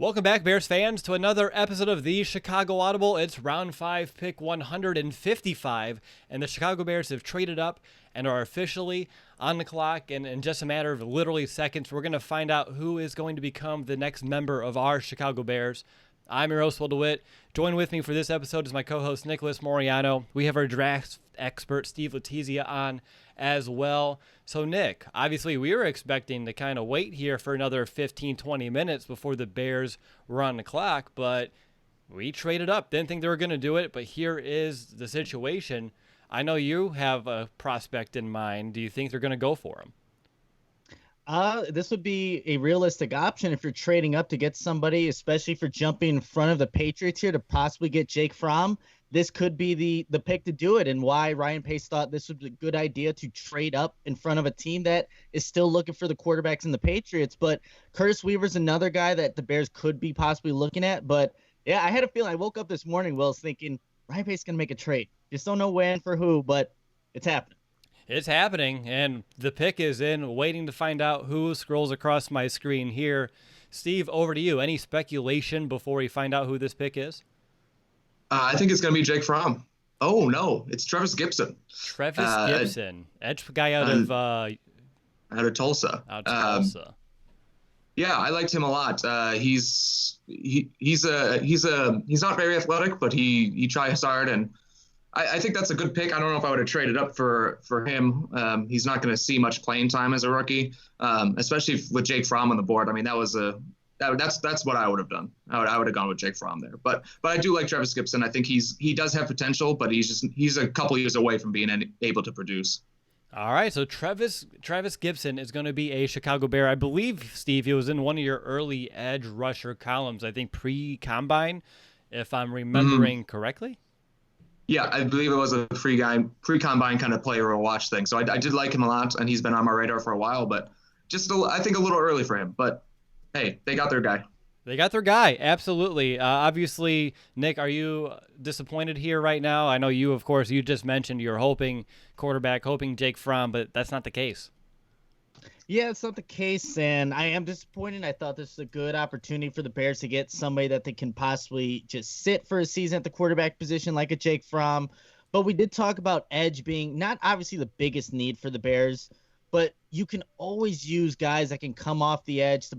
Welcome back, Bears fans, to another episode of the Chicago Audible. It's round 5, pick 155, and the Chicago Bears have traded up and are officially on the clock. And in just a matter of literally seconds, we're going to find out who is going to become the next member of our Chicago Bears. I'm your host, Will DeWitt. Join with me for this episode is my co-host, Nicholas Moriano. We have our draft expert, Steve Letizia, on as well. So, Nick, obviously we were expecting to kind of wait here for another 15, 20 minutes before the Bears were on the clock, but we traded up. Didn't think they were going to do it, but here is the situation. I know you have a prospect in mind. Do you think they're going to go for him? This would be a realistic option if you're trading up to get somebody, especially for jumping in front of the Patriots here to possibly get Jake Fromm. This could be the pick to do it, and why Ryan Pace thought this would be a good idea to trade up in front of a team that is still looking for the quarterbacks in the Patriots. But Curtis Weaver's another guy that the Bears could be possibly looking at. But yeah, I had a feeling. I woke up this morning, Will, thinking Ryan Pace is going to make a trade. Just don't know when for who, but it's happening. It's happening, and the pick is in, waiting to find out who scrolls across my screen here. Steve, over to you. Any speculation before we find out who this pick is? I think it's going to be Jake Fromm. Oh, no, it's Trevis Gipson. Trevis Gipson, edge guy out of Tulsa. Yeah, I liked him a lot. He's not very athletic, but he tries hard, and I think that's a good pick. I don't know if I would have traded up for him. He's not going to see much playing time as a rookie, especially with Jake Fromm on the board. I mean, that's what I would have done. I would have gone with Jake Fromm there. But I do like Trevis Gipson. I think he does have potential, but he's a couple years away from being able to produce. All right, so Trevis Gipson is going to be a Chicago Bear. I believe, Steve, he was in one of your early edge rusher columns, I think pre-combine, if I'm remembering correctly. Yeah, I believe it was a pre-combine kind of player or watch thing. So I did like him a lot, and he's been on my radar for a while, but I think a little early for him. But hey, they got their guy. They got their guy, absolutely. Obviously, Nick, are you disappointed here right now? I know you, of course, you just mentioned you're hoping Jake Fromm, but that's not the case. Yeah, it's not the case, and I am disappointed. I thought this was a good opportunity for the Bears to get somebody that they can possibly just sit for a season at the quarterback position like a Jake Fromm. But we did talk about edge being not obviously the biggest need for the Bears, but you can always use guys that can come off the edge to,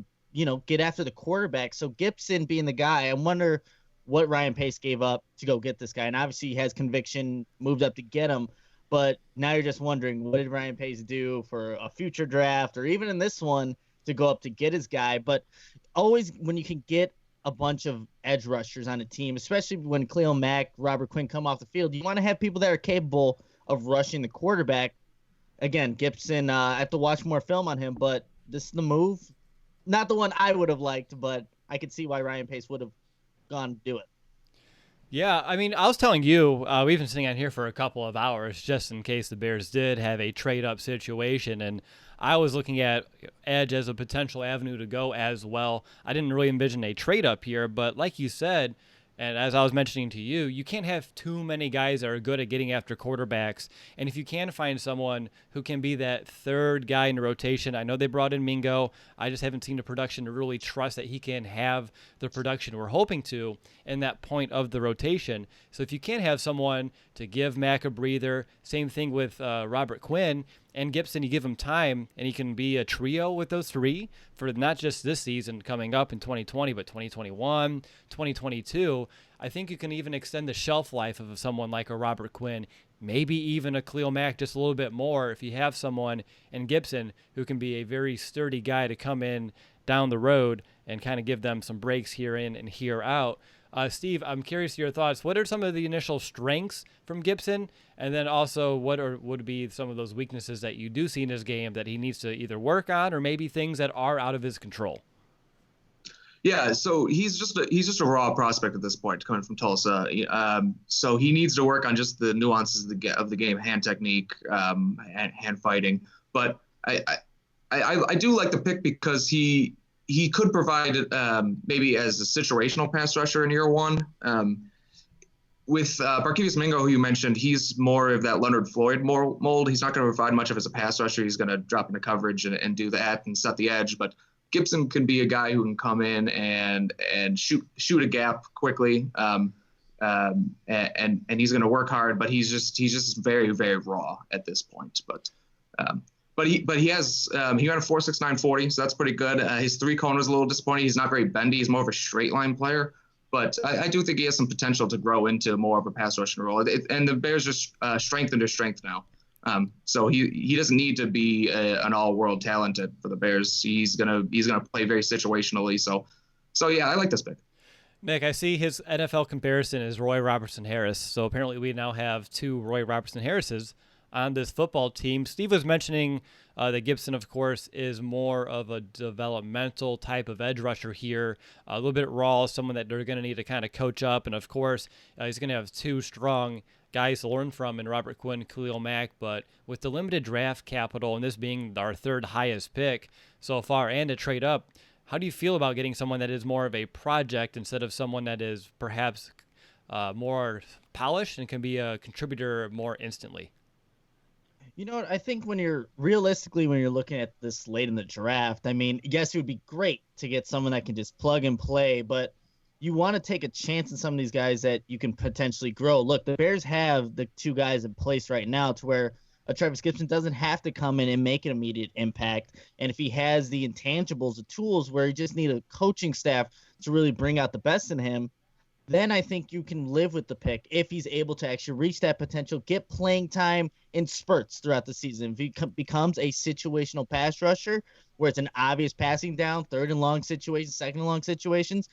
get after the quarterback. So Gipson being the guy, I wonder what Ryan Pace gave up to go get this guy. And obviously he has conviction, moved up to get him. But now you're just wondering, what did Ryan Pace do for a future draft or even in this one to go up to get his guy? But always when you can get a bunch of edge rushers on a team, especially when Cleo Mack, Robert Quinn come off the field, you want to have people that are capable of rushing the quarterback. Again, Gipson, I have to watch more film on him, but this is the move. Not the one I would have liked, but I could see why Ryan Pace would have gone to do it. Yeah, I mean, I was telling you, we've been sitting on here for a couple of hours just in case the Bears did have a trade-up situation, and I was looking at edge as a potential avenue to go as well. I didn't really envision a trade-up here, but like you said, and as I was mentioning to you, you can't have too many guys that are good at getting after quarterbacks. And if you can find someone who can be that third guy in the rotation, I know they brought in Mingo. I just haven't seen the production to really trust that he can have the production we're hoping to in that point of the rotation. So if you can have someone to give Mack a breather, same thing with Robert Quinn and Gipson, you give him time and he can be a trio with those three for not just this season coming up in 2020, but 2021, 2022. I think you can even extend the shelf life of someone like a Robert Quinn, maybe even a Cleo Mack just a little bit more if you have someone in Gipson who can be a very sturdy guy to come in down the road and kind of give them some breaks here in and here out. Steve, I'm curious your thoughts. What are some of the initial strengths from Gipson? And then also what would be some of those weaknesses that you do see in his game that he needs to either work on or maybe things that are out of his control? Yeah, so he's just a raw prospect at this point, coming from Tulsa. So he needs to work on just the nuances of the game, hand technique, hand fighting. But I do like the pick because he could provide maybe as a situational pass rusher in year one. With Barkevious Mingo, who you mentioned, he's more of that Leonard Floyd mold. He's not going to provide much of as a pass rusher. He's going to drop into coverage and do that and set the edge. But Gipson could be a guy who can come in and shoot a gap quickly. And he's going to work hard, but he's just very, very raw at this point. But he has he ran a 4.69 40, so that's pretty good. His 3-cone was a little disappointing. He's not very bendy. He's more of a straight line player, but I do think he has some potential to grow into more of a pass rushing role. And the Bears just strengthened their strength now. So he doesn't need to be an all-world talent for the Bears. He's gonna play very situationally. So yeah, I like this pick. Nick, I see his NFL comparison is Roy Robertson Harris. So apparently we now have 2 Roy Robertson Harrises on this football team. Steve was mentioning that Gipson, of course, is more of a developmental type of edge rusher here, a little bit raw, someone that they're going to need to kind of coach up. And, of course, he's going to have 2 strong guys to learn from in Robert Quinn, Khalil Mack. But with the limited draft capital and this being our 3rd highest pick so far and a trade up, how do you feel about getting someone that is more of a project instead of someone that is perhaps more polished and can be a contributor more instantly? You know what? I think when you're looking at this late in the draft, I mean, yes, it would be great to get someone that can just plug and play, but you want to take a chance in some of these guys that you can potentially grow. Look, the Bears have the 2 guys in place right now to where a Trevis Gipson doesn't have to come in and make an immediate impact. And if he has the intangibles, the tools where you just need a coaching staff to really bring out the best in him, then I think you can live with the pick if he's able to actually reach that potential, get playing time in spurts throughout the season. If he becomes a situational pass rusher where it's an obvious passing down, 3rd and long situations, 2nd and long situations,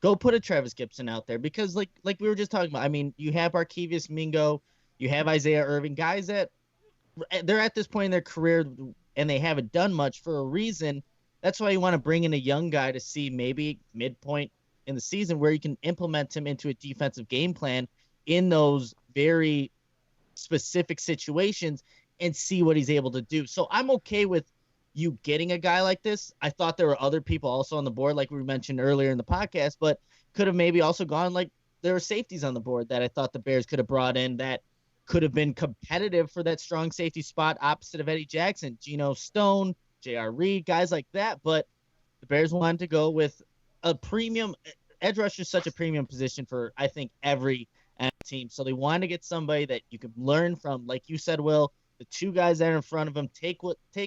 go put a Trevis Gipson out there because like we were just talking about, I mean, you have Arkevious Mingo, you have Isaiah Irving, guys that they're at this point in their career and they haven't done much for a reason. That's why you want to bring in a young guy to see maybe midpoint in the season where you can implement him into a defensive game plan in those very specific situations and see what he's able to do. So I'm okay with you getting a guy like this. I thought there were other people also on the board, like we mentioned earlier in the podcast, but could have maybe also gone like there were safeties on the board that I thought the Bears could have brought in that could have been competitive for that strong safety spot opposite of Eddie Jackson, Geno Stone, J.R. Reed, guys like that. But the Bears wanted to go with a premium edge rusher is such a premium position for, I think, every team. So they wanted to get somebody that you could learn from, like you said, Will, the 2 guys that are in front of him, take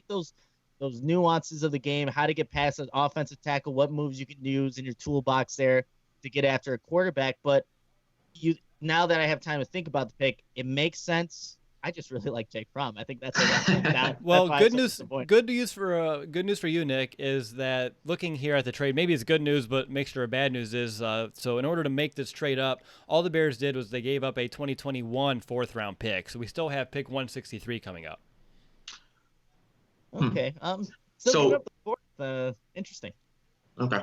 those nuances of the game, how to get past an offensive tackle, what moves you can use in your toolbox there to get after a quarterback. But now that I have time to think about the pick, it makes sense. I just really like Jake Fromm. I think that's well. Good news for you, Nick, is that looking here at the trade, maybe it's good news, but mixture of bad news is so in order to make this trade up, all the Bears did was they gave up a 2021 4th-round pick. So we still have pick 163 coming up. Okay. So up the 4th. Interesting. Okay.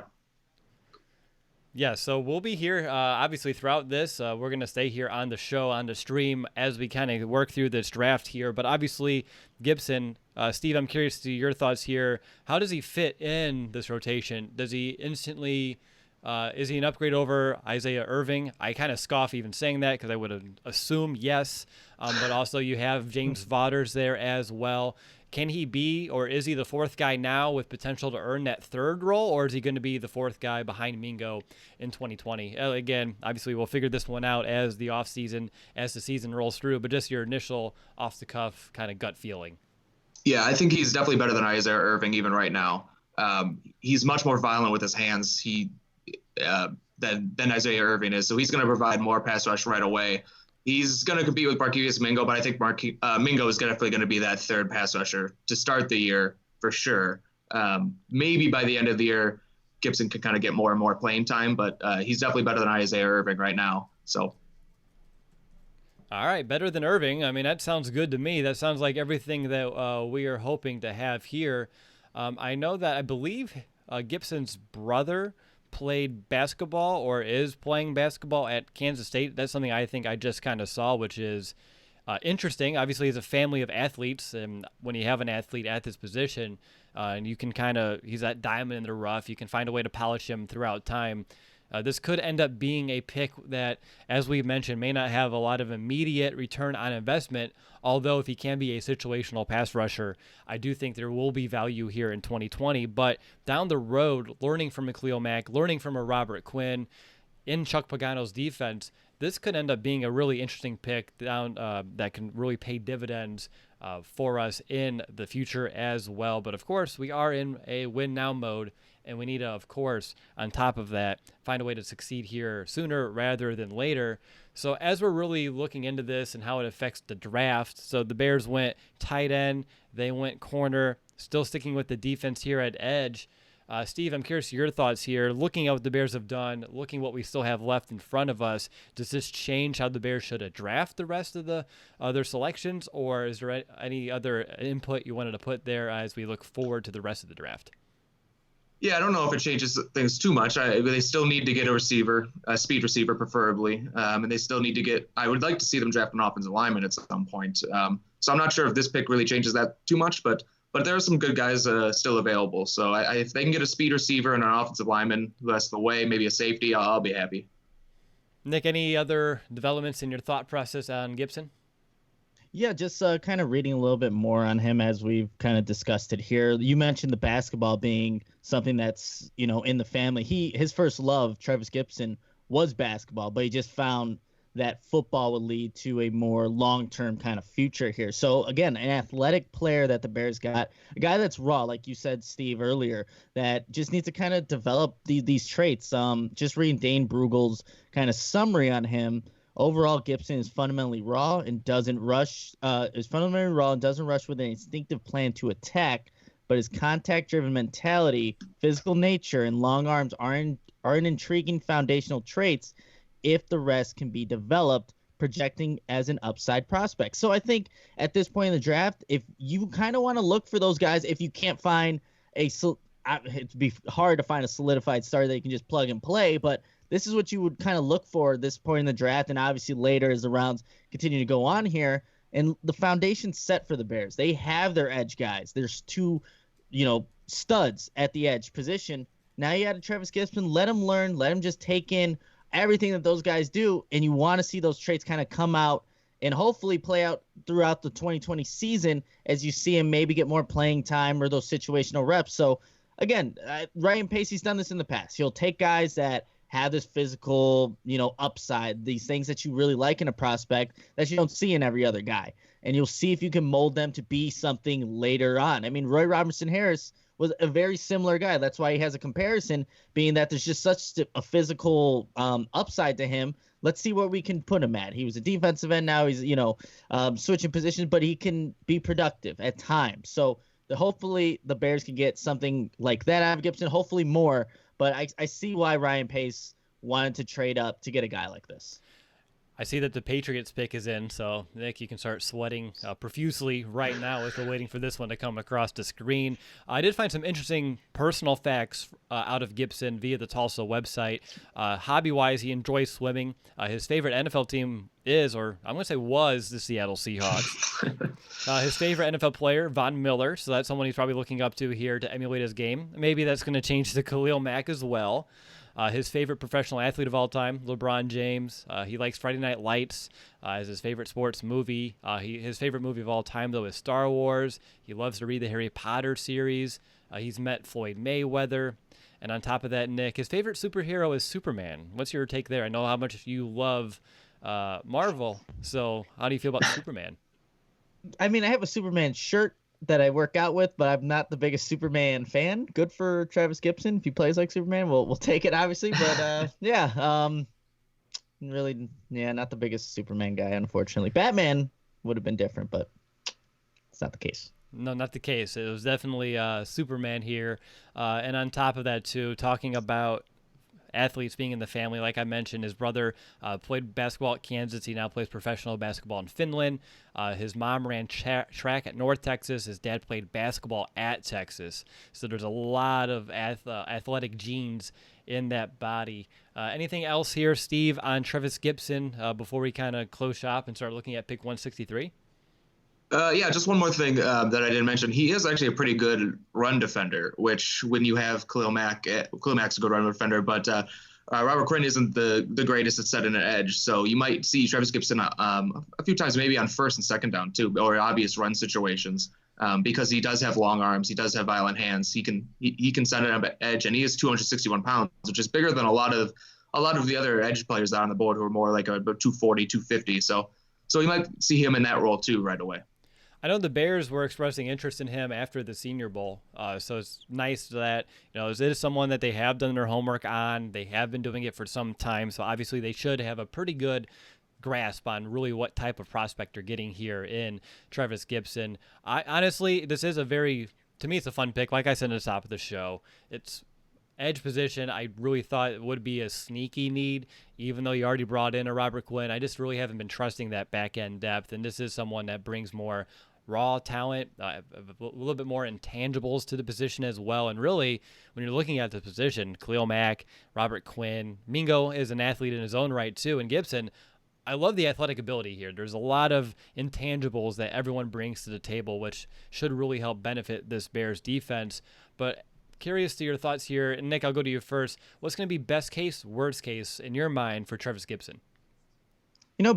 Yeah, so we'll be here, obviously, throughout this. We're going to stay here on the show, on the stream, as we kind of work through this draft here. But obviously, Gipson, Steve, I'm curious to your thoughts here. How does he fit in this rotation? Does he instantly is he an upgrade over Isaiah Irving? I kind of scoff even saying that because I would assume yes. But also you have James Vaughters there as well. Can he be, or is he the 4th guy now with potential to earn that 3rd role, or is he going to be the 4th guy behind Mingo in 2020? Again, obviously we'll figure this one out as the offseason, as the season rolls through, but just your initial off-the-cuff kind of gut feeling. Yeah, I think he's definitely better than Isaiah Irving even right now. He's much more violent with his hands than Isaiah Irving is, so he's going to provide more pass rush right away. He's going to compete with Marquise Mingo, but I think Mingo is definitely going to be that 3rd pass rusher to start the year for sure. Maybe by the end of the year, Gipson could kind of get more and more playing time, but he's definitely better than Isaiah Irving right now. So, all right, better than Irving. I mean, that sounds good to me. That sounds like everything that we are hoping to have here. I know that I believe Gipson's brother played basketball or is playing basketball at Kansas State. That's something I think I just kind of saw, which is interesting. Obviously, he's a family of athletes, and when you have an athlete at this position, and you can he's that diamond in the rough, you can find a way to polish him throughout time. This could end up being a pick that, as we mentioned, may not have a lot of immediate return on investment, although if he can be a situational pass rusher, I do think there will be value here in 2020. But down the road, learning from a Khalil Mack, learning from a Robert Quinn, in Chuck Pagano's defense, this could end up being a really interesting pick down that can really pay dividends for us in the future as well. But of course, we are in a win now mode, and we need to, of course, on top of that, find a way to succeed here sooner rather than later. So as we're really looking into this and how it affects the draft, so the Bears went tight end, they went corner, still sticking with the defense here at edge. Steve, I'm curious your thoughts here. Looking at what the Bears have done, looking what we still have left in front of us, does this change how the Bears should draft the rest of the other selections, or is there any other input you wanted to put there as we look forward to the rest of the draft? Yeah, I don't know if it changes things too much. They still need to get a receiver, a speed receiver preferably, and they still need to get. I would like to see them draft an offensive lineman at some point. So I'm not sure if this pick really changes that too much, but there are some good guys still available. So if they can get a speed receiver and an offensive lineman who has the way, maybe a safety, I'll be happy. Nick, any other developments in your thought process on Gipson? Yeah, just kind of reading a little bit more on him as we've kind of discussed it here. You mentioned the basketball being something that's, in the family. His first love, Trevis Gipson, was basketball, but he just found that football would lead to a more long-term kind of future here. So again, an athletic player that the Bears got, a guy that's raw, like you said, Steve, earlier, that just needs to kind of develop these traits. Just reading Dane Brugel's kind of summary on him. Overall, Gipson is fundamentally raw and doesn't rush. Doesn't rush with an instinctive plan to attack, but his contact-driven mentality, physical nature, and long arms are intriguing foundational traits if the rest can be developed, projecting as an upside prospect. So I think at this point in the draft, if you kind of want to look for those guys, if you can't find it'd be hard to find a solidified starter that you can just plug and play, but this is what you would kind of look for at this point in the draft, and obviously later as the rounds continue to go on here. And the foundation's set for the Bears. They have their edge guys. There's two, studs at the edge position. Now you add Trevis Gipson. Let him learn. Let him just take in everything that those guys do, and you want to see those traits kind of come out and hopefully play out throughout the 2020 season as you see him maybe get more playing time or those situational reps. So, again, Ryan Pacey's done this in the past. He'll take guys that have this physical, upside, these things that you really like in a prospect that you don't see in every other guy. And you'll see if you can mold them to be something later on. I mean, Roy Robertson Harris was a very similar guy. That's why he has a comparison, being that there's just such a physical upside to him. Let's see where we can put him at. He was a defensive end. Now he's, switching positions, but he can be productive at times. So hopefully the Bears can get something like that out of Gipson, hopefully more. But I see why Ryan Pace wanted to trade up to get a guy like this. I see that the Patriots pick is in, so Nick, you can start sweating profusely right now as we're waiting for this one to come across the screen. I did find some interesting personal facts out of Gipson via the Tulsa website. Hobby-wise, he enjoys swimming. His favorite NFL team is, or I'm going to say was, the Seattle Seahawks. His favorite NFL player, Von Miller, so that's someone he's probably looking up to here to emulate his game. Maybe that's going to change to Khalil Mack as well. His favorite professional athlete of all time, LeBron James. He likes Friday Night Lights as his favorite sports movie. His favorite movie of all time, though, is Star Wars. He loves to read the Harry Potter series. He's met Floyd Mayweather. And on top of that, Nick, his favorite superhero is Superman. What's your take there? I know how much you love Marvel. So how do you feel about Superman? I mean, I have a Superman shirt that I work out with, but I'm not the biggest Superman fan. Good for Trevis Gipson. If he plays like Superman, we'll take it, obviously. But really, not the biggest Superman guy, unfortunately. Batman would have been different, but it's not the case. No, not the case. It was definitely Superman here. And on top of that, too, talking about athletes being in the family, like I mentioned, his brother played basketball at Kansas. He now plays professional basketball in Finland. His mom ran track at North Texas. His dad played basketball at Texas. So there's a lot of athletic genes in that body. Anything else here, Steve, on Trevis Gipson before we kind of close shop and start looking at pick 163? Just one more thing that I didn't mention. He is actually a pretty good run defender, which when you have Khalil Mack's a good run defender, but Robert Quinn isn't the greatest at setting an edge, so you might see Trevis Gipson a few times, maybe on first and second down too, or obvious run situations, because he does have long arms, he does have violent hands, he can set an edge, and he is 261 pounds, which is bigger than a lot of the other edge players out on the board who are more like about 240, 250. So you might see him in that role too right away. I know the Bears were expressing interest in him after the Senior Bowl, so it's nice that it is someone that they have done their homework on. They have been doing it for some time, so obviously they should have a pretty good grasp on really what type of prospect they're getting here in Trevis Gipson. Honestly, this is to me, it's a fun pick. Like I said at the top of the show, it's edge position. I really thought it would be a sneaky need, even though you already brought in a Robert Quinn. I just really haven't been trusting that back end depth, and this is someone that brings more raw talent, a little bit more intangibles to the position as well. And really, when you're looking at the position, Khalil Mack, Robert Quinn, Mingo is an athlete in his own right too, and Gipson, I love the athletic ability here. There's a lot of intangibles that everyone brings to the table, which should really help benefit this Bears defense. But curious to your thoughts here. And Nick, I'll go to you first. What's going to be best case, worst case in your mind for Trevis Gipson?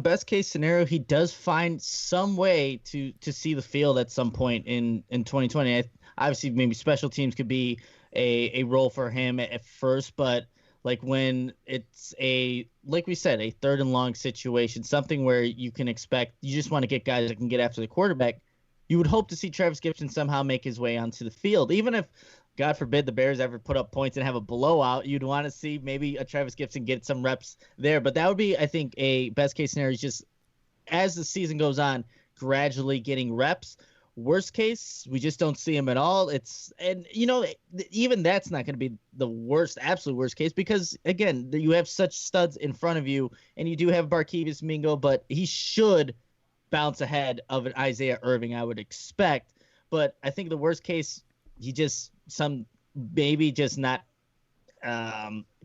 Best case scenario, he does find some way to see the field at some point in 2020. Obviously, maybe special teams could be a role for him at first, but like when it's like we said, a third and long situation, something where you just want to get guys that can get after the quarterback, you would hope to see Trevis Gipson somehow make his way onto the field. Even if, God forbid, the Bears ever put up points and have a blowout, you'd want to see maybe a Trevis Gipson get some reps there. But that would be, I think, a best case scenario, is just as the season goes on, gradually getting reps. Worst case, we just don't see him at all. Even that's not going to be the absolute worst case, because, again, you have such studs in front of you, and you do have Barkevius Mingo, but he should bounce ahead of an Isaiah Irving, I would expect. But I think the worst case, maybe just not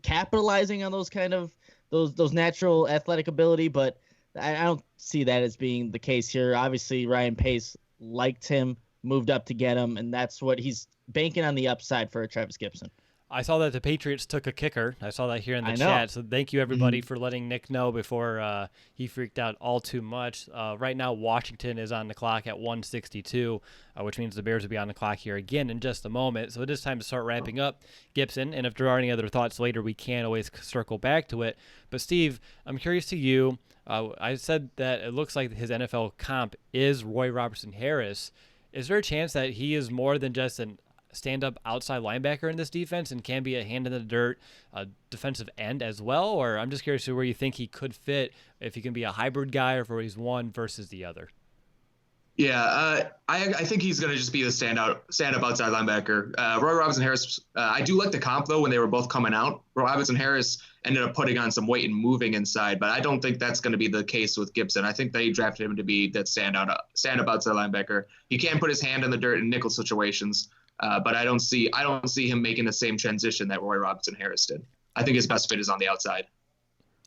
capitalizing on those kind of those natural athletic ability, but I don't see that as being the case here. Obviously, Ryan Pace liked him, moved up to get him, and that's what he's banking on, the upside for Trevis Gipson. I saw that the Patriots took a kicker. I saw that here in the chat. So thank you, everybody, for letting Nick know before he freaked out all too much. Right now, Washington is on the clock at 1:62, which means the Bears will be on the clock here again in just a moment. So it is time to start wrapping up Gipson. And if there are any other thoughts later, we can always circle back to it. But, Steve, I'm curious to you. I said that it looks like his NFL comp is Roy Robertson Harris. Is there a chance that he is more than just an stand-up outside linebacker in this defense and can be a hand-in-the-dirt defensive end as well? Or I'm just curious to where you think he could fit, if he can be a hybrid guy or if he's one versus the other. Yeah, I think he's going to just be the stand-up outside linebacker. Roy Robinson Harris, I do like the comp, though, when they were both coming out. Roy Robinson Harris ended up putting on some weight and moving inside, but I don't think that's going to be the case with Gipson. I think they drafted him to be that stand-up outside linebacker. He can put his hand in the dirt in nickel situations, but I don't see him making the same transition that Roy Robinson Harris did. I think his best fit is on the outside.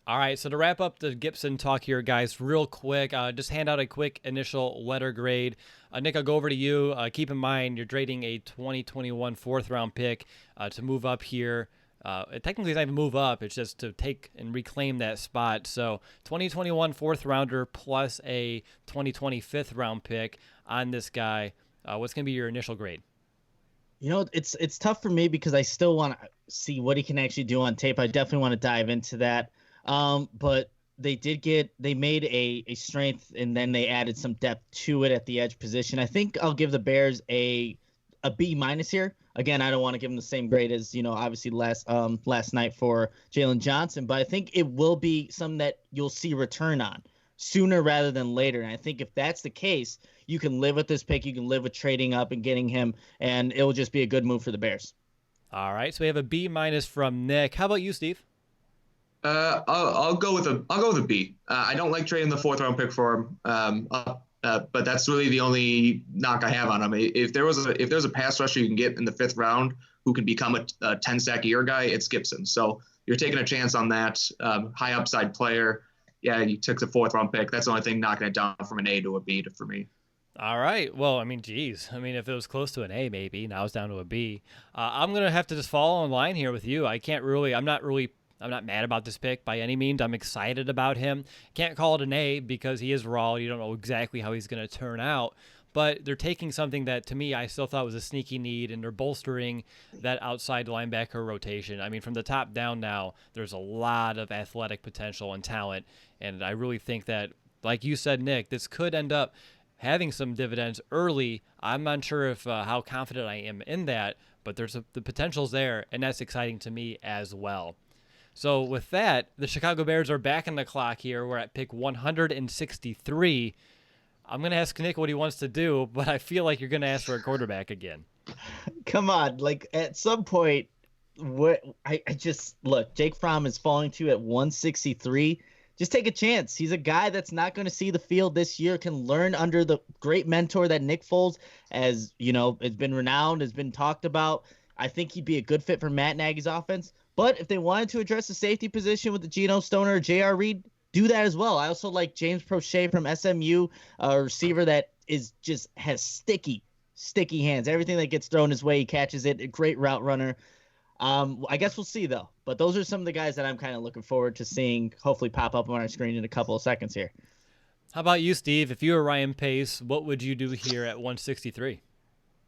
All right, so to wrap up the Gipson talk here, guys, real quick, just hand out a quick initial letter grade. Nick, I'll go over to you. Keep in mind you're trading a 2021 fourth-round pick to move up here. Technically, it's not even move up. It's just to take and reclaim that spot. So 2021 fourth-rounder plus a 2020 fifth-round pick on this guy. What's going to be your initial grade? It's tough for me because I still want to see what he can actually do on tape. I definitely want to dive into that. But they made a strength, and then they added some depth to it at the edge position. I think I'll give the Bears a B- here. Again, I don't want to give them the same grade as, obviously last night for Jalen Johnson, but I think it will be something that you'll see return on sooner rather than later. And I think if that's the case, you can live with this pick. You can live with trading up and getting him, and it will just be a good move for the Bears. All right. So we have a B- from Nick. How about you, Steve? I'll go with a B. I don't like trading the fourth-round pick for him, but that's really the only knock I have on him. If there's a pass rusher you can get in the fifth round who can become a 10-sack-a-year guy, it's Gipson. So you're taking a chance on that high upside player. Yeah, you took the fourth-round pick. That's the only thing knocking it down from an A to a B for me. All right. Well, geez. If it was close to an A, maybe. Now it's down to a B. I'm going to have to just follow in line here with you. I'm not really I'm not mad about this pick by any means. I'm excited about him. Can't call it an A because he is raw. You don't know exactly how he's going to turn out. But they're taking something that, to me, I still thought was a sneaky need, and they're bolstering that outside linebacker rotation. I mean, from the top down now, there's a lot of athletic potential and talent. And I really think that, like you said, Nick, this could end up having some dividends early. I'm not sure if how confident I am in that, but the potential's there, and that's exciting to me as well. So with that, the Chicago Bears are back in the clock here. We're at pick 163. I'm going to ask Nick what he wants to do, but I feel like you're going to ask for a quarterback again. Come on, like at some point, I just look. Jake Fromm is falling to at 163. Just take a chance. He's a guy that's not going to see the field this year. Can learn under the great mentor that Nick Foles, as you know, has been renowned, has been talked about. I think he'd be a good fit for Matt Nagy's offense. But if they wanted to address the safety position with the Geno Stoner or J.R. Reed, do that as well. I also like James Prochet from SMU, a receiver that has sticky hands. Everything that gets thrown his way, he catches it. A great route runner. I guess we'll see, though. But those are some of the guys that I'm kind of looking forward to seeing hopefully pop up on our screen in a couple of seconds here. How about you, Steve? If you were Ryan Pace, what would you do here at 163?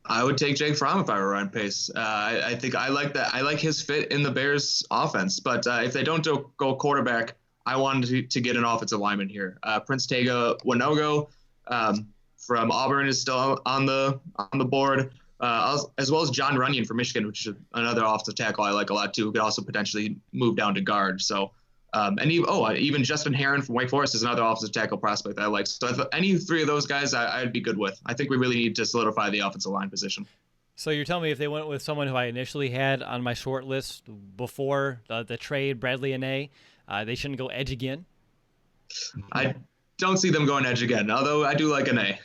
I would take Jake Fromm if I were Ryan Pace. I think I like that. I like his fit in the Bears offense. But if they don't go quarterback, I wanted to get an offensive lineman here. Prince Tega Winogo from Auburn is still on the board, as well as John Runyon from Michigan, which is another offensive tackle I like a lot too. Who could also potentially move down to guard. So. Even Justin Herron from Wake Forest is another offensive tackle prospect that I like. So any three of those guys, I'd be good with. I think we really need to solidify the offensive line position. So you're telling me if they went with someone who I initially had on my short list before the trade, Bradley Anae, they shouldn't go edge again? I don't see them going edge again, although I do like Anae.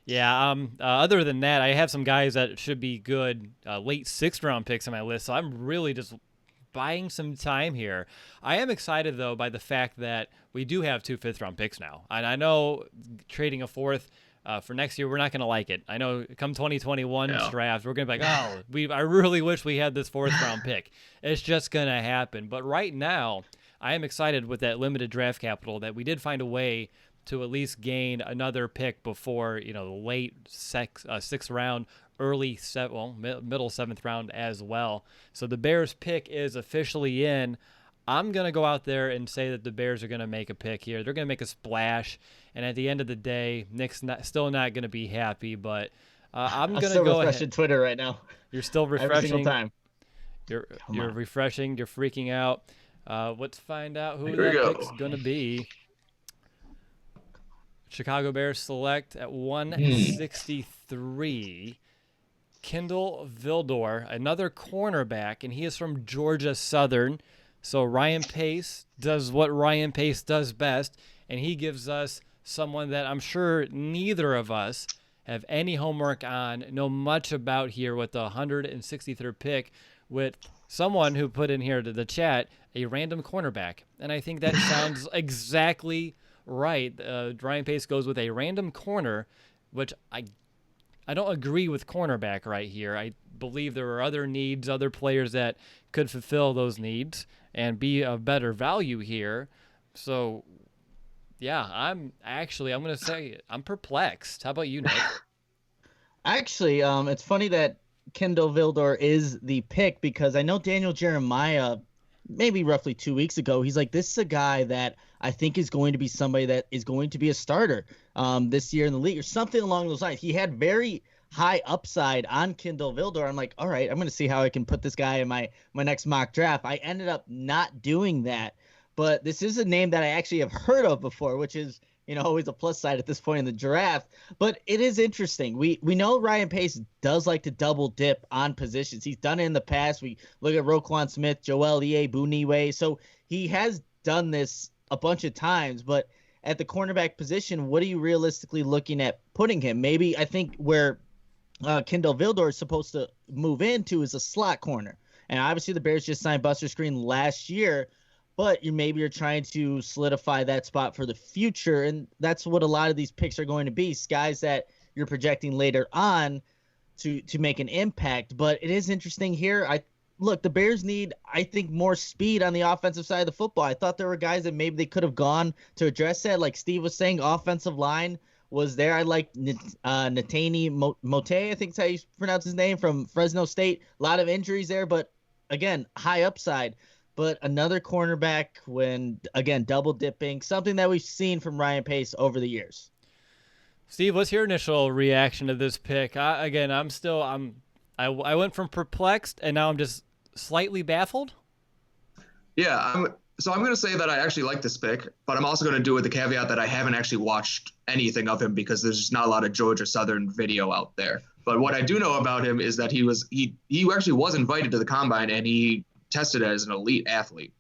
Yeah, other than that, I have some guys that should be good late sixth-round picks on my list, so I'm really just buying some time here. I am excited, though, by the fact that we do have 2 fifth-round picks now. And I know trading a fourth for next year, we're not going to like it. I know come 2021's draft, we're going to be like, I really wish we had this 4th-round pick. It's just going to happen. But right now, I am excited with that limited draft capital that we did find a way to at least gain another pick before, the late 6th round, middle 7th round as well. So the Bears pick is officially in. I'm going to go out there and say that the Bears are going to make a pick here. They're going to make a splash. And at the end of the day, Nick's still not going to be happy, but I'm going to go ahead. Refreshing Twitter right now. You're still refreshing. Every single time. You're refreshing. You're freaking out. Let's find out who that pick's going to be. Chicago Bears select at 163. Kindle Vildor, another cornerback, and he is from Georgia Southern. So Ryan Pace does what Ryan Pace does best, and he gives us someone that I'm sure neither of us have any homework on, know much about here with the 163rd pick, with someone who put in here to the chat a random cornerback. And I think that sounds exactly right. Ryan Pace goes with a random corner, which I don't agree with cornerback right here. I believe there are other needs, other players that could fulfill those needs and be of better value here. So, yeah, I'm going to say I'm perplexed. How about you, Nick? Actually, it's funny that Kindle Vildor is the pick because I know Daniel Jeremiah, maybe roughly 2 weeks ago, he's like, this is a guy that I think is going to be somebody that is going to be a starter this year in the league or something along those lines. He had very high upside on Kindle Vildor. I'm like, all right, I'm going to see how I can put this guy in my next mock draft. I ended up not doing that, but this is a name that I actually have heard of before, which is, always a plus side at this point in the draft. But it is interesting. We know Ryan Pace does like to double dip on positions. He's done it in the past. We look at Roquan Smith, Joel Buniwe. So he has done this a bunch of times, but at the cornerback position, what are you realistically looking at putting him? Maybe I think where Kindle Vildor is supposed to move into is a slot corner. And obviously the Bears just signed Buster Screen last year, but you're trying to solidify that spot for the future. And that's what a lot of these picks are going to be, guys that you're projecting later on to make an impact. But it is interesting here. look, the Bears need, I think, more speed on the offensive side of the football. I thought there were guys that maybe they could have gone to address that. Like Steve was saying, offensive line was there. I like Netani Mote, I think is how you pronounce his name, from Fresno State. A lot of injuries there, but again, high upside. But another cornerback when, again, double dipping, something that we've seen from Ryan Pace over the years. Steve, what's your initial reaction to this pick? I went from perplexed and now I'm just slightly baffled. Yeah, I'm going to say that I actually like this pick, but I'm also going to do it with the caveat that I haven't actually watched anything of him because there's just not a lot of Georgia Southern video out there. But what I do know about him is that he actually was invited to the combine and he tested as an elite athlete.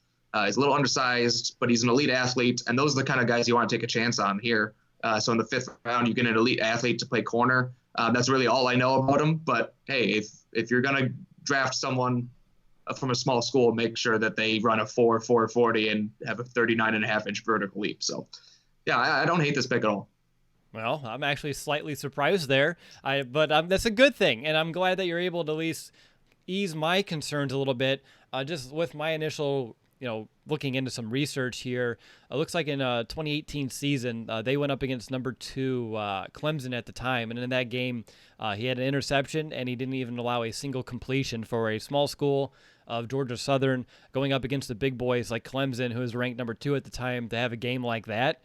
He's a little undersized, but he's an elite athlete, and those are the kind of guys you want to take a chance on here. So in the 5th round, you get an elite athlete to play corner. That's really all I know about him. But hey, if you're going to draft someone from a small school, make sure that they run a 4.40 and have a 39.5-inch vertical leap. So yeah, I don't hate this pick at all. Well, I'm actually slightly surprised there, but that's a good thing, and I'm glad that you're able to at least ease my concerns a little bit. Just with my initial, looking into some research here, it looks like in 2018 season, they went up against number 2 Clemson at the time, and in that game, he had an interception, and he didn't even allow a single completion for a small school of Georgia Southern going up against the big boys like Clemson, who was ranked number 2 at the time, to have a game like that.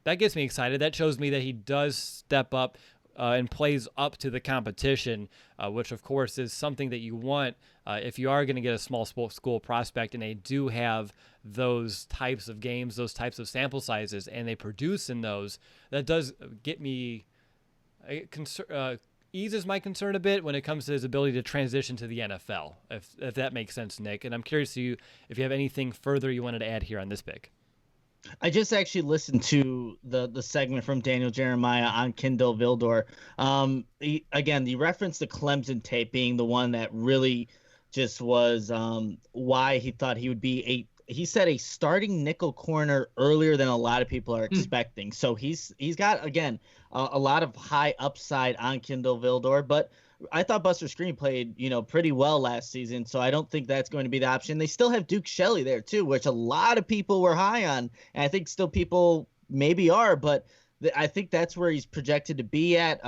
That gets me excited. That shows me that he does step up and plays up to the competition, which, of course, is something that you want if you are going to get a small school prospect and they do have those types of games, those types of sample sizes, and they produce in those. That does get me eases my concern a bit when it comes to his ability to transition to the NFL, if that makes sense, Nick. And I'm curious if you have anything further you wanted to add here on this pick. I just actually listened to the segment from Daniel Jeremiah on Kindle Vildor. He referenced the Clemson tape being the one that really just was why he thought he would be he said a starting nickel corner earlier than a lot of people are expecting. So he's got, again, a lot of high upside on Kindle Vildor, but I thought Buster Screen played, pretty well last season, so I don't think that's going to be the option. They still have Duke Shelley there too, which a lot of people were high on, and I think still people maybe are, but I think that's where he's projected to be at.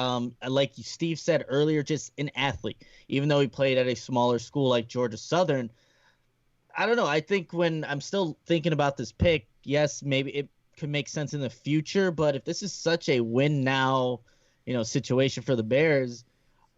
Like Steve said earlier, just an athlete, even though he played at a smaller school like Georgia Southern. I don't know. I think when I'm still thinking about this pick, yes, maybe it could make sense in the future, but if this is such a win now, situation for the Bears,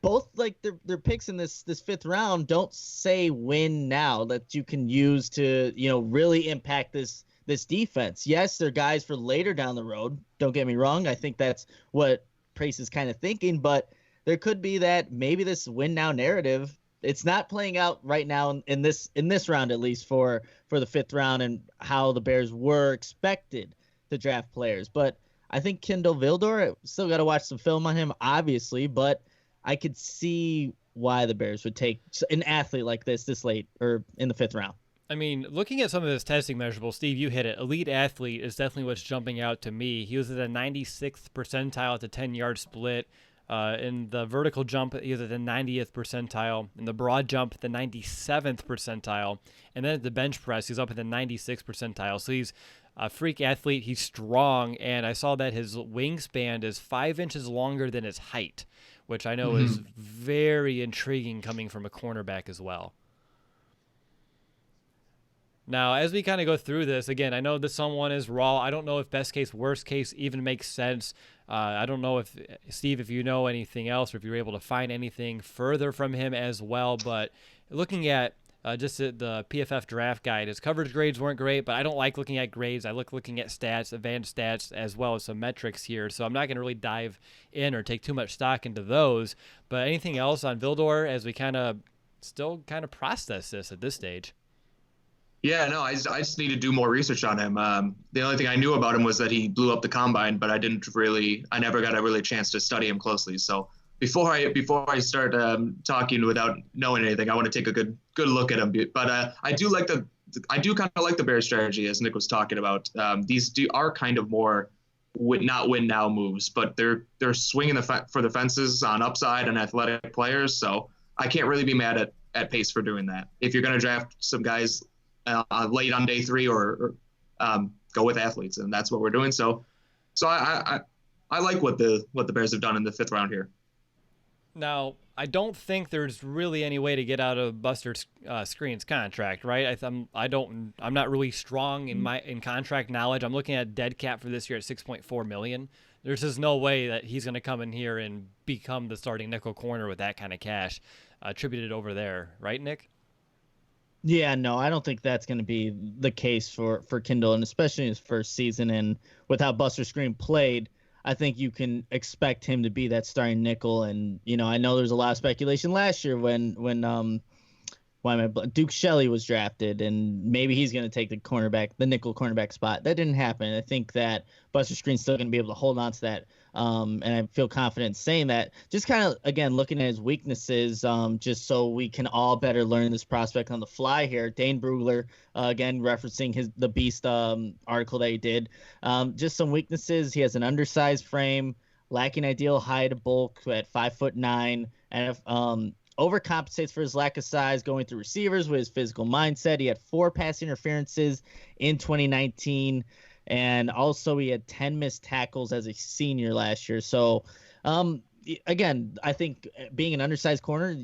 both like their picks in this 5th round don't say win now that you can use to, really impact this defense. Yes, they're guys for later down the road. Don't get me wrong. I think that's what Price is kind of thinking, but there could be that maybe this win now narrative, it's not playing out right now in this round, at least for the 5th round and how the Bears were expected to draft players. But I think Kindle Vildor, still got to watch some film on him, obviously, but I could see why the Bears would take an athlete like this late or in the 5th round. I mean, looking at some of his testing measurables, Steve, you hit it. Elite athlete is definitely what's jumping out to me. He was at the 96th percentile at the 10-yard split. In the vertical jump, he was at the 90th percentile. In the broad jump, the 97th percentile. And then at the bench press, he's up at the 96th percentile. So he's a freak athlete. He's strong. And I saw that his wingspan is 5 inches longer than his height, which I know is very intriguing coming from a cornerback as well. Now, as we kind of go through this, again, I know that someone is raw. I don't know if best case, worst case even makes sense. I don't know if, Steve, if you know anything else or if you're able to find anything further from him as well. But looking at just the PFF draft guide, his coverage grades weren't great, but I don't like looking at grades. I like looking at stats, advanced stats, as well as some metrics here. So I'm not going to really dive in or take too much stock into those. But anything else on Vildor as we still process this at this stage? Yeah, no, I just need to do more research on him. The only thing I knew about him was that he blew up the combine, but I never got a really chance to study him closely. So before I start talking without knowing anything, I want to take a good look at him. But I do kind of like the Bears strategy, as Nick was talking about. These are kind of more not win now moves, but they're swinging for the fences on upside and athletic players. So I can't really be mad at pace for doing that. If you're going to draft some guys late on day 3 or go with athletes, and that's what we're doing. So I like what the Bears have done in the 5th round here. Now, I don't think there's really any way to get out of Buster Skrine's contract, right? I'm not really strong in contract knowledge. I'm looking at dead cap for this year at $6.4 million. There's just no way that he's going to come in here and become the starting nickel corner with that kind of cash attributed over there, right, Nick? Yeah, no, I don't think that's going to be the case for Kindle, and especially in his first season. And with how Buster Skrine played, I think you can expect him to be that starting nickel. And I know there's a lot of speculation last year when Duke Shelley was drafted, and maybe he's going to take the nickel cornerback spot. That didn't happen. I think that Buster Skrine's still going to be able to hold on to that. And I feel confident saying that. Just kind of, again, looking at his weaknesses, just so we can all better learn this prospect on the fly here. Dane Brugler, again, referencing the Beast article that he did. Just some weaknesses. He has an undersized frame, lacking ideal height of bulk at 5'9", and overcompensates for his lack of size going through receivers with his physical mindset. He had 4 pass interferences in 2019, and also he had 10 missed tackles as a senior last year. So, again, I think being an undersized corner,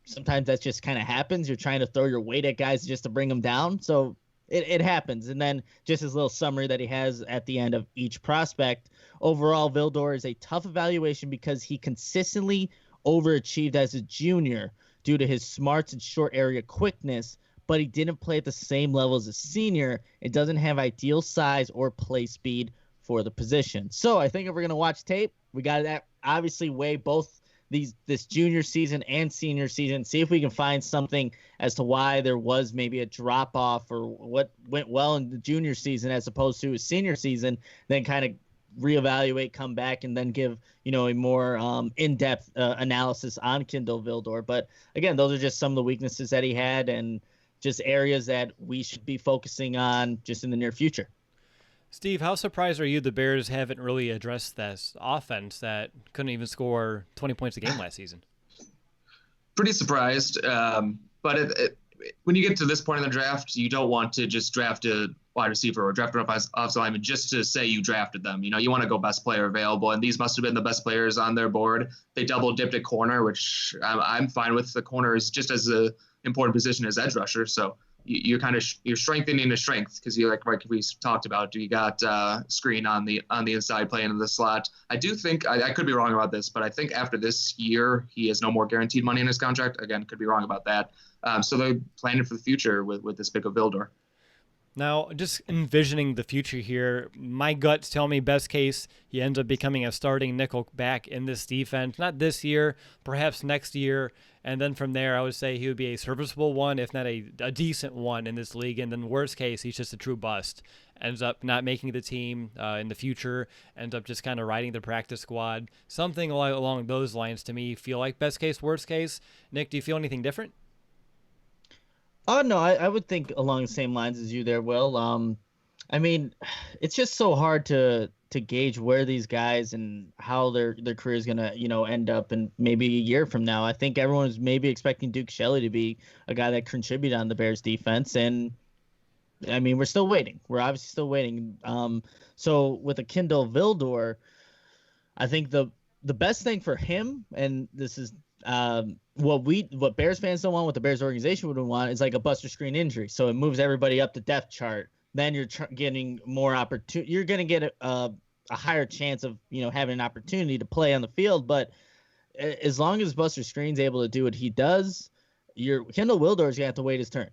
sometimes that just kind of happens. You're trying to throw your weight at guys just to bring them down. So it happens. And then just his little summary that he has at the end of each prospect. Overall, Vildor is a tough evaluation because he consistently overachieved as a junior due to his smarts and short area quickness, but he didn't play at the same level as a senior. It doesn't have ideal size or play speed for the position. So I think if we're going to watch tape, we got to obviously weigh both this junior season and senior season, see if we can find something as to why there was maybe a drop off or what went well in the junior season as opposed to his senior season, then kind of reevaluate, come back, and then give a more in-depth analysis on Kindle Vildor. But again, those are just some of the weaknesses that he had and just areas that we should be focusing on just in the near future. Steve, how surprised are you the Bears haven't really addressed this offense that couldn't even score 20 points a game last season? Pretty surprised, but when you get to this point in the draft, you don't want to just draft a wide receiver or draft an offensive lineman just to say you drafted them. You want to go best player available, and these must have been the best players on their board. They double dipped at corner, which I'm fine with. The corner is just as a important position as edge rusher, so you're strengthening the strength because like we talked about. You got Skrine on the inside playing in the slot. I do think I could be wrong about this, but I think after this year he has no more guaranteed money in his contract. Again, could be wrong about that. So they're planning for the future with this pick of Vildor. Now, just envisioning the future here, my guts tell me best case he ends up becoming a starting nickel back in this defense. Not this year, perhaps next year. And then from there, I would say he would be a serviceable one, if not a decent one in this league. And then worst case, he's just a true bust. Ends up not making the team in the future, ends up just kind of riding the practice squad. Something along those lines to me feel like best case, worst case. Nick, do you feel anything different? Oh, no, I would think along the same lines as you there, Will. I mean, it's just so hard to gauge where these guys and how their career is going to, end up in maybe a year from now. I think everyone's maybe expecting Duke Shelley to be a guy that contributed on the Bears defense. And I mean, we're still waiting. We're obviously still waiting. So with a Kindle Vildor, I think the best thing for him, and this is what Bears fans don't want, what the Bears organization would want, is like a Buster Skrine injury. So it moves everybody up the depth chart. Then you're getting more opportunity. You're going to get a higher chance of having an opportunity to play on the field. But as long as Buster Skrine's able to do what he does, your Kindle Vildor is going to have to wait his turn.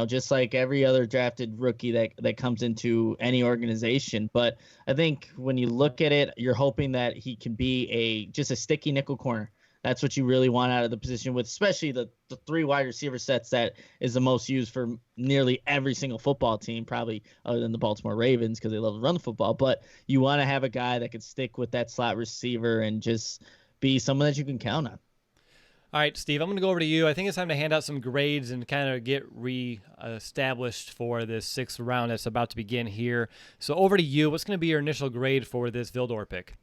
Just like every other drafted rookie that comes into any organization. But I think when you look at it, you're hoping that he can be just a sticky nickel corner. That's what you really want out of the position, with especially the 3 wide receiver sets that is the most used for nearly every single football team, probably other than the Baltimore Ravens because they love to run the football. But you want to have a guy that can stick with that slot receiver and just be someone that you can count on. All right, Steve, I'm going to go over to you. I think it's time to hand out some grades and kind of get re-established for this 6th round that's about to begin here. So over to you. What's going to be your initial grade for this Vildor pick?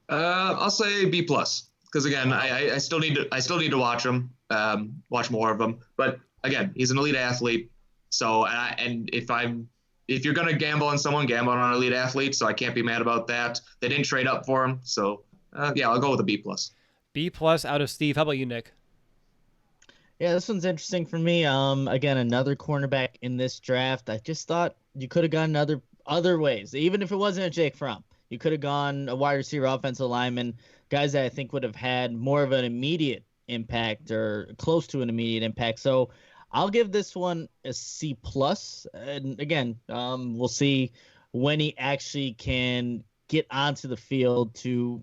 I'll say B+. Because again, I still need to watch him. watch more of him. But again, he's an elite athlete. So, and if you're going to gamble on someone, gamble on an elite athlete. So I can't be mad about that. They didn't trade up for him. So yeah, I'll go with a B+. B+ out of Steve. How about you, Nick? Yeah, this one's interesting for me. Again, another cornerback in this draft. I just thought you could have gone other ways. Even if it wasn't a Jake Fromm, you could have gone a wide receiver, offensive lineman, guys that I think would have had more of an immediate impact or close to an immediate impact. So I'll give this one a C+. And again, we'll see when he actually can get onto the field to,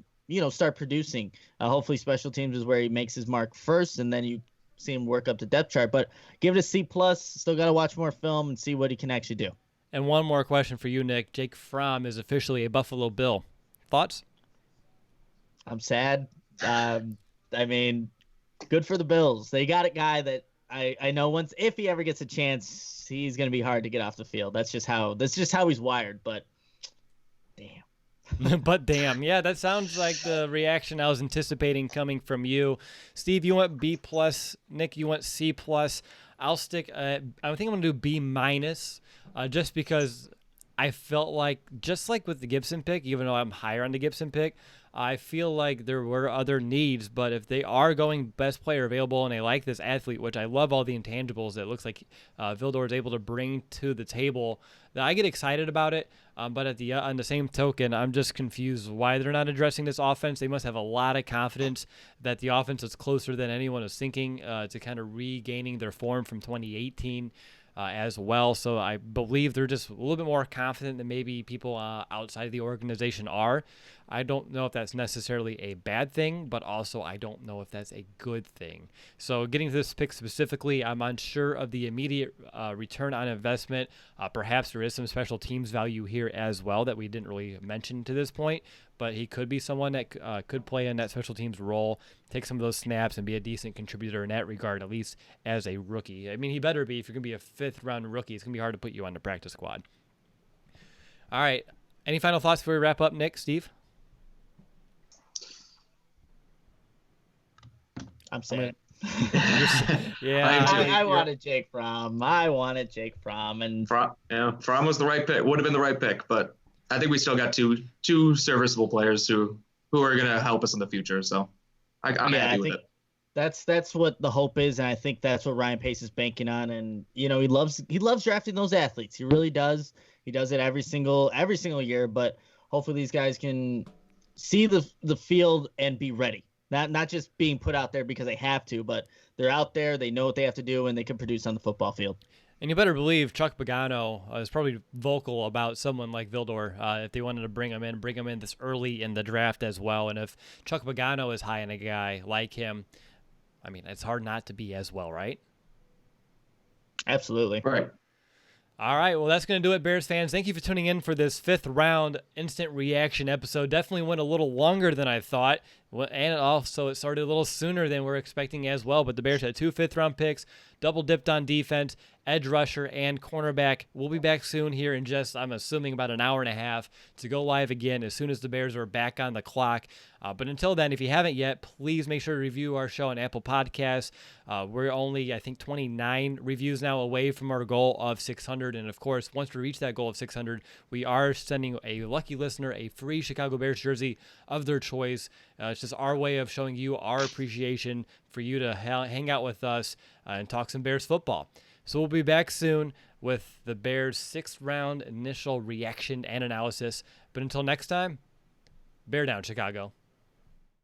start producing. Hopefully special teams is where he makes his mark first, and then you see him work up the depth chart. But give it a C+. Still got to watch more film and see what he can actually do. And one more question for you, Nick. Jake Fromm is officially a Buffalo Bill. Thoughts? I'm sad. I mean, good for the Bills. They got a guy that I know if he ever gets a chance, he's going to be hard to get off the field. That's just how he's wired. But damn. But damn, yeah, that sounds like the reaction I was anticipating coming from you. Steve, you went B+. Nick, you went C+. I'll stick. I think I'm going to do B-, just because I felt like, just like with the Gipson pick, even though I'm higher on the Gipson pick, I feel like there were other needs. But if they are going best player available and they like this athlete, which I love all the intangibles that it looks like Vildor is able to bring to the table, that I get excited about it. But on the same token, I'm just confused why they're not addressing this offense. They must have a lot of confidence that the offense is closer than anyone is thinking to kind of regaining their form from 2018. As well. So I believe they're just a little bit more confident than maybe people outside of the organization are. I don't know if that's necessarily a bad thing, but also I don't know if that's a good thing. So getting to this pick specifically, I'm unsure of the immediate return on investment. Perhaps there is some special teams value here as well that we didn't really mention to this point, but he could be someone that could play in that special teams role, take some of those snaps, and be a decent contributor in that regard, at least as a rookie. I mean, he better be. If you're going to be a fifth-round rookie, it's going to be hard to put you on the practice squad. All right. Any final thoughts before we wrap up, Nick, Steve? I'm sad. Yeah. I wanted Jake Fromm. And Fromm was the right pick. Would have been the right pick, but I think we still got two serviceable players who are going to help us in the future. So I'm happy with it. That's what the hope is, and I think that's what Ryan Pace is banking on. And he loves drafting those athletes. He really does. He does it every single year. But hopefully these guys can see the field and be ready. Not just being put out there because they have to, but they're out there. They know what they have to do, and they can produce on the football field. And you better believe Chuck Pagano is probably vocal about someone like Vildor if they wanted to bring him in this early in the draft as well. And if Chuck Pagano is high on a guy like him, I mean, it's hard not to be as well, right? Absolutely. Right. All right, well, that's going to do it, Bears fans. Thank you for tuning in for this 5th round instant reaction episode. Definitely went a little longer than I thought, and also it started a little sooner than we're expecting as well. But the Bears had 2 5th-round picks, double dipped on defense, edge rusher, and cornerback. We'll be back soon here in just, I'm assuming, about an hour and a half to go live again as soon as the Bears are back on the clock. But until then, if you haven't yet, please make sure to review our show on Apple Podcasts. We're only, I think, 29 reviews now away from our goal of 600. And, of course, once we reach that goal of 600, we are sending a lucky listener a free Chicago Bears jersey of their choice. It's just our way of showing you our appreciation for you to hang out with us and talk some Bears football. So we'll be back soon with the Bears' 6th round initial reaction and analysis. But until next time, bear down, Chicago.